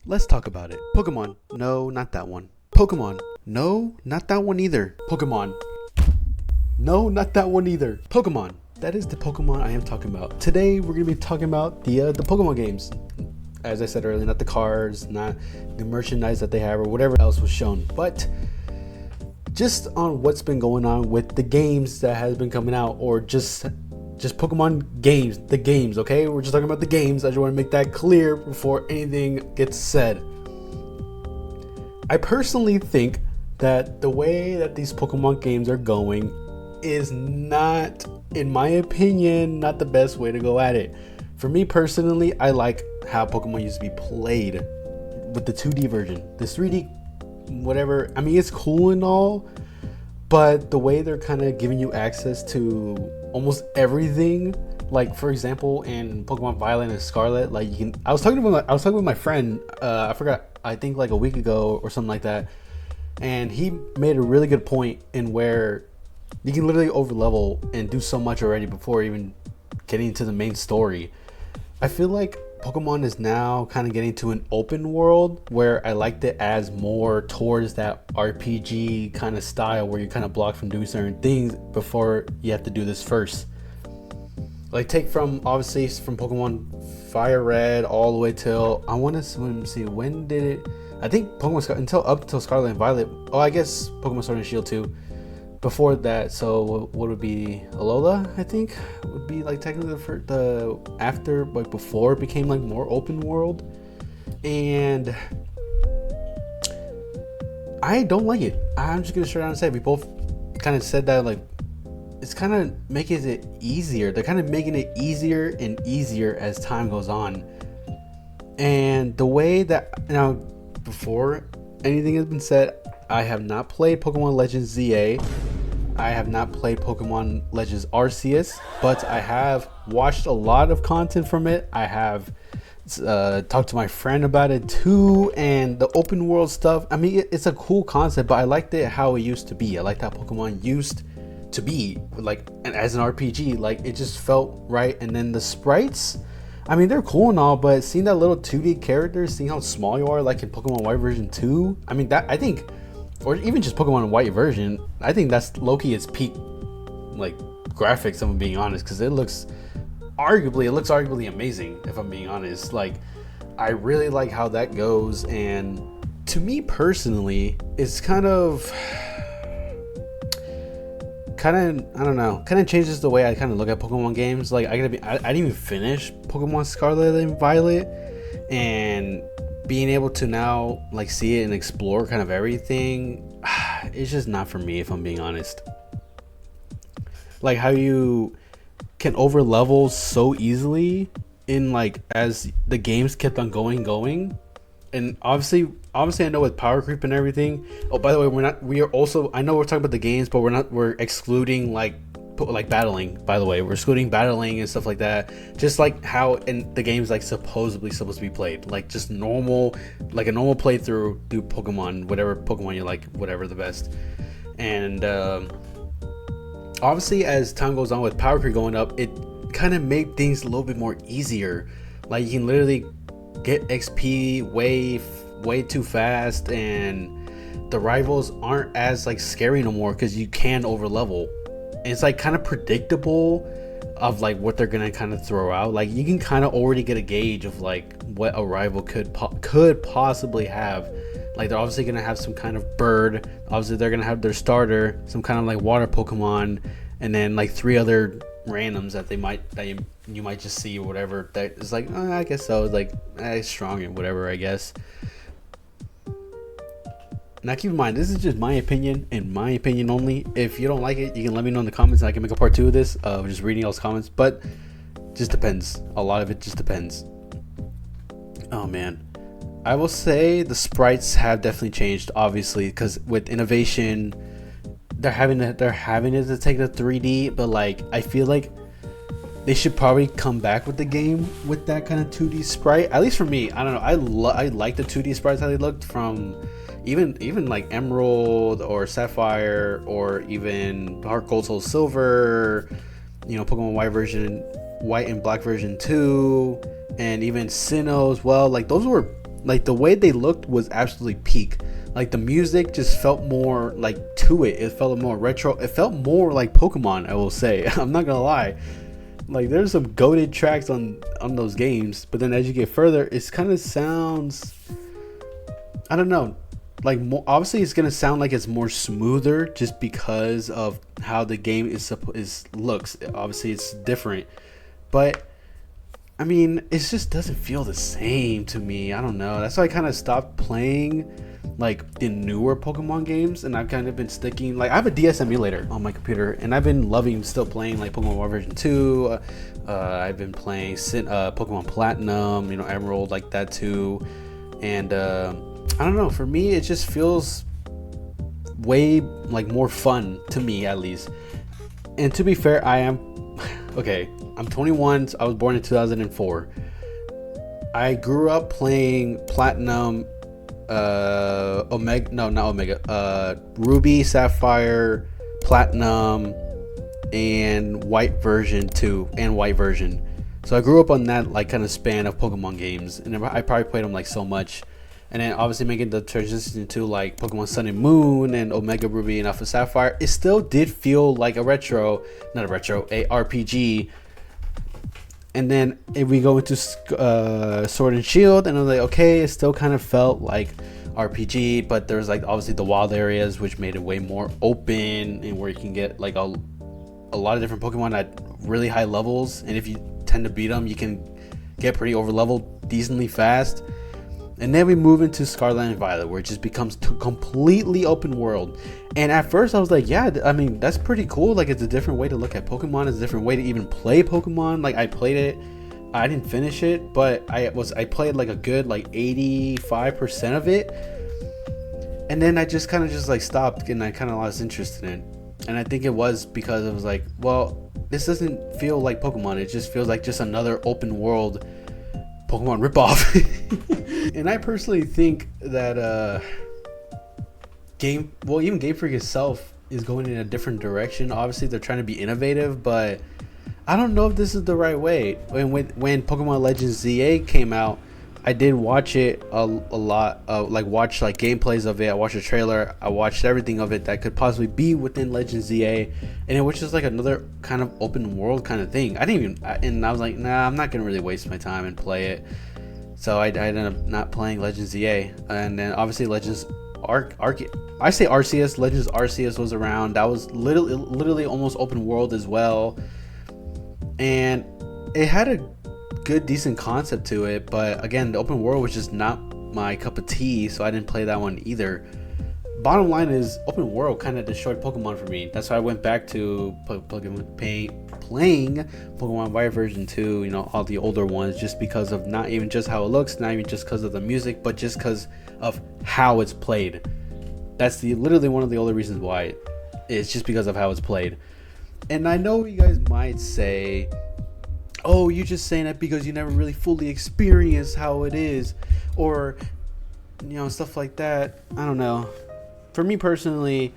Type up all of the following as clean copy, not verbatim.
Let's talk about it. Pokemon. No, not that one. Pokemon. No, not that one either. Pokemon. No, not that one either. Pokemon. That is the Pokemon I am talking about. Today we're gonna be talking about the Pokemon games. As I said earlier, not the cards, not the merchandise that they have, or whatever else was shown, but just on what's been going on with the games that has been coming out, or just Pokemon games, the games. Okay, we're just talking about the games. I just want to make that clear before anything gets said. I personally think that the way that these Pokemon games are going is not, in my opinion, not the best way to go at it. For me personally, I like how Pokemon used to be played with the 2D version. This 3D, whatever, I mean, it's cool and all, but the way they're kind of giving you access to almost everything, like for example in Pokemon Violet and Scarlet, like you can, I was talking with my friend, I forgot, I think like a week ago or something like that, and he made a really good point in where you can literally over level and do so much already before even getting to the main story. I feel like Pokemon is now kind of getting to an open world where I liked it as more towards that RPG kind of style where you kind of block from doing certain things before you have to do this first. Like take from obviously from Pokemon FireRed all the way till, I want to see when did it, I think Pokemon up until Scarlet and Violet. Oh, I guess Pokemon Sword and Shield too. Before that, so what would be Alola? I think would be like technically the after, like before it became like more open world, and I don't like it. I'm just gonna straight out and say we both kind of said that, like it's kind of making it easier. They're kind of making it easier and easier as time goes on, and the way that now before anything has been said, I have not played Pokemon Legends ZA. I have not played Pokemon Legends Arceus, but I have watched a lot of content from it. I have talked to my friend about it too, and the open world stuff. I mean, it's a cool concept, but I liked it how it used to be. I liked how Pokemon used to be, like, and as an RPG, like it just felt right. And then the sprites, I mean, they're cool and all, but seeing that little 2D characters, seeing how small you are, like in Pokemon White version 2, I mean, that I think, or even just Pokemon White version, I think that's low-key its peak, like, graphics, if I'm being honest, because it looks arguably amazing, if I'm being honest. Like, I really like how that goes, and to me personally, it's kind of I don't know, kind of changes the way I kind of look at Pokemon games. Like, I didn't even finish Pokemon Scarlet and Violet, and being able to now like see it and explore kind of everything, it's just not for me, if I'm being honest. Like how you can over level so easily in, like, as the games kept on going, and obviously I know with power creep and everything. Oh, by the way, we are also, I know we're talking about the games, but we're excluding like battling. By the way, we're excluding battling and stuff like that, just like how in the game's like supposedly supposed to be played, like just normal, like a normal playthrough through Pokemon, whatever Pokemon you like, whatever the best. And obviously as time goes on with power creep going up, it kind of made things a little bit more easier. Like you can literally get XP way too fast, and the rivals aren't as like scary no more because you can over level. It's like kind of predictable of like what they're gonna kind of throw out. Like you can kind of already get a gauge of like what a rival could possibly have. Like they're obviously gonna have some kind of bird. Obviously they're gonna have their starter, some kind of like water Pokemon, and then like 3 other randoms that you might just see or whatever. That is like, I guess so. It's like strong and whatever, I guess. Now keep in mind, this is just my opinion and my opinion only. If you don't like it, you can let me know in the comments and I can make a part 2 of this, just reading those comments. But just depends. A lot of it just depends. Oh man, I will say the sprites have definitely changed, obviously, because with innovation, they're having it to take the 3D. But like, I feel like they should probably come back with the game with that kind of 2D sprite. At least for me, I don't know. I like the 2D sprites how they looked from even like Emerald or Sapphire, or even Heart Gold Soul Silver, you know, Pokemon White and Black version 2, and even Sinnoh as well. Like those were Like the way they looked was absolutely peak. Like the music just felt more like to it. It felt more retro. It felt more like Pokemon, I will say. I'm not gonna lie. Like there's some goated tracks on those games, but then as you get further, it kind of sounds, I don't know, like more, obviously it's gonna sound like it's more smoother just because of how the game is looks. Obviously it's different, but I mean, it just doesn't feel the same to me. I don't know. That's why I kind of stopped playing like the newer Pokemon games, and I've kind of been sticking. Like I have a DS emulator on my computer, and I've been loving still playing like Pokemon War Version 2. I've been playing Pokemon Platinum, Emerald, like that too. And I don't know. For me, it just feels way like more fun to me, at least. And to be fair, I am okay. I'm 21. So I was born in 2004. I grew up playing Platinum, Omega, no, not Omega, Ruby, Sapphire, Platinum, and White version 2, and White version. So I grew up on that like kind of span of Pokemon games, and I probably played them like so much. And then obviously making the transition to like Pokemon Sun and Moon and Omega Ruby and Alpha Sapphire, it still did feel like a RPG. And then if we go into Sword and Shield, and I'm like, okay, it still kind of felt like RPG, but there's like obviously the wild areas, which made it way more open, and where you can get like a lot of different Pokemon at really high levels, and if you tend to beat them, you can get pretty over leveled decently fast. And then we move into Scarlet and Violet, where it just becomes completely open world. And at first I was like, yeah, I mean, that's pretty cool. Like, it's a different way to look at Pokemon. It's a different way to even play Pokemon. Like, I played it. I didn't finish it, but I played like a good like 85% of it. And then I just kind of just like stopped, and I kind of lost interest in it. And I think it was because it was like, well, this doesn't feel like Pokemon. It just feels like just another open world Pokemon ripoff. And I personally think that even Game Freak itself is going in a different direction. Obviously they're trying to be innovative, but I don't know if this is the right way. When Pokemon Legends ZA came out, I did watch it a lot, watch like gameplays of it. I watched a trailer. I watched everything of it that could possibly be within Legends ZA, and it was just like another kind of open world kind of thing. And I was like, nah, I'm not gonna really waste my time and play it. So I ended up not playing Legends ZA, and then obviously Legends Legends Arceus was around. That was literally almost open world as well, and it had a good decent concept to it, but again, the open world was just not my cup of tea, so I didn't play that one either. Bottom line is, open world kind of destroyed Pokemon for me. That's why I went back to playing Pokemon Fire version 2, all the older ones, just because of not even just how it looks, not even just because of the music, but just because of how it's played. That's literally one of the only reasons why. It's just because of how it's played. And I know you guys might say, oh, you're just saying that because you never really fully experienced how it is, or stuff like that. I don't know. For me personally,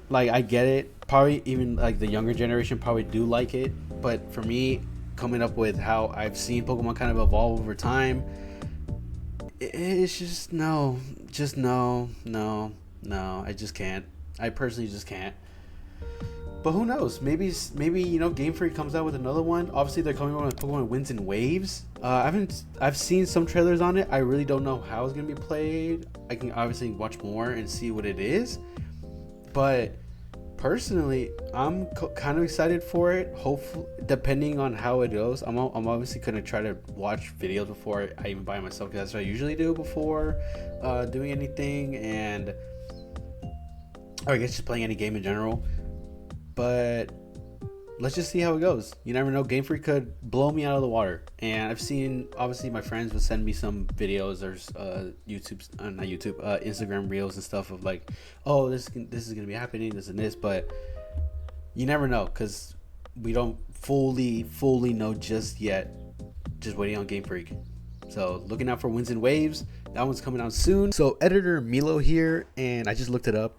like, I get it. Probably even like the younger generation probably do like it, but for me, coming up with how I've seen Pokemon kind of evolve over time, it's just no. I just can't. I personally just can't. But who knows? Maybe Game Freak comes out with another one. Obviously, they're coming out with Pokemon Winds and Waves. I've seen some trailers on it. I really don't know how it's gonna be played. I can obviously watch more and see what it is. But personally, I'm kind of excited for it. Hopefully, depending on how it goes, I'm obviously gonna try to watch videos before I even buy it myself, because that's what I usually do before doing anything, or I guess just playing any game in general. But let's just see how it goes. You never know. Game Freak could blow me out of the water. And I've seen, obviously, my friends would send me some videos. There's Instagram reels and stuff of like, oh, this is gonna be happening, this and this. But you never know, because we don't fully know just yet. Just waiting on Game Freak. So looking out for Winds and Waves. That one's coming out soon. So editor Milo here, and I just looked it up.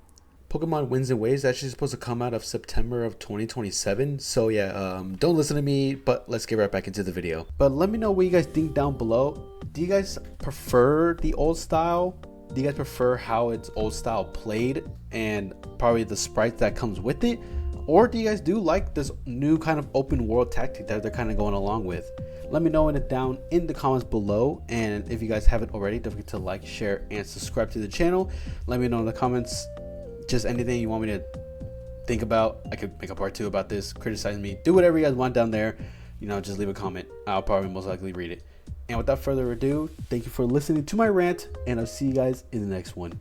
Pokemon Winds and Waves is actually supposed to come out of September of 2027. So yeah, don't listen to me, but let's get right back into the video. But let me know what you guys think down below. Do you guys prefer the old style? Do you guys prefer how it's old style played and probably the sprites that comes with it? Or do you guys do like this new kind of open world tactic that they're kind of going along with? Let me know down in the comments below. And if you guys haven't already, don't forget to like, share, and subscribe to the channel. Let me know in the comments just anything you want me to think about. I could make a part 2 about this, criticize me, do whatever you guys want down there. You know, just leave a comment. I'll probably most likely read it. And without further ado, thank you for listening to my rant, and I'll see you guys in the next one.